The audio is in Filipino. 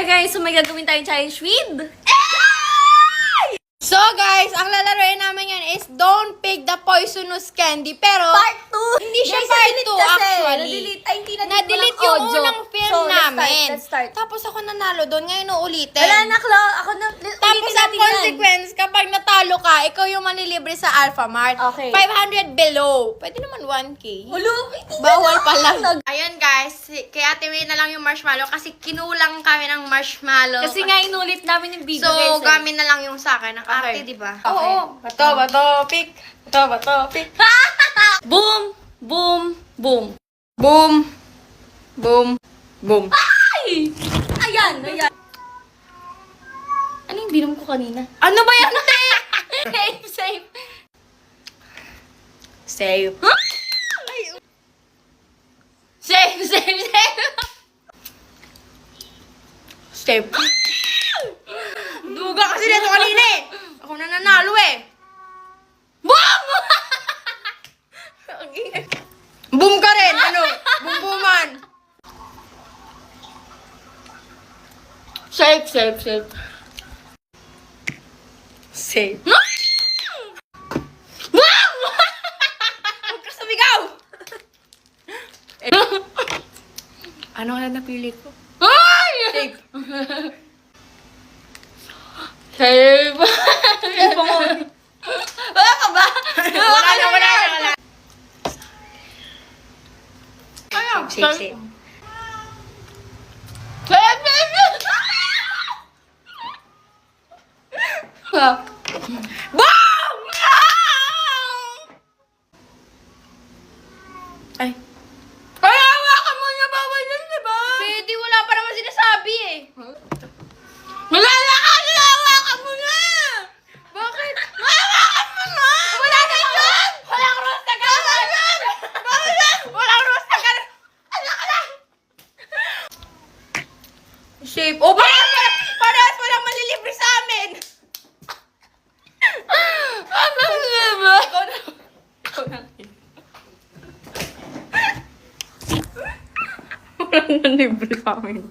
Kaya guys, so may gagawin tayong challenge with... So guys, ang lalaroin namin yan is don't pick the poisonous candy. Pero, Part 2! hindi siya part 2 actually. Na-delete. Ay, hindi Na-delete yung unang film namin. Let's start. Tapos ako nanalo doon, ngayon uulitin. Wala na, Klo. Ako na. Tapos ang consequence, kapag natalo ka, ikaw yung manilibre sa Alphamart. Okay. 500 below. Pwede naman 1K. Ulo, Bawal pa lang. Ayun guys, kaya May na lang yung marshmallow kasi kinulang kami ng marshmallow. Kasi nga inulit namin yung video, So, guys. gamit na lang yung sa akin. Nakarte, Okay. di ba? Okay. Oo. Bato, pick. Bato, pick. Boom! Boom! Boom! Boom. Boom. Boom. Ay! Ayan! Ano yung binom ko kanina? Ano ba yan, te? Safe! Save. Safe! Save. Duga kasi nito kanina eh. Ako na nanalo eh. Boom! Boom ka rin. Ano? Boom-booman. Safe! Save. Boom! Huwag ka sumigaw! Ano na napili ko? Ay! Save. Safe! Wala ka ba? Wala na. Ayaw. Save. Boom! Ay. Ay, hawakan mo niya, bawal yun, di ba? Pwede, wala pa naman sinasabi eh. Malalakad na, hawakan mo na! Bakit? Hawakan mo na! Wala na yun! Walang rules na gano'n! Walang rules na gano'n! Anak ka lang! Shape. Oh, parehas walang malilibre sa amin! Ano nga ba? Walang malilibre sa amin.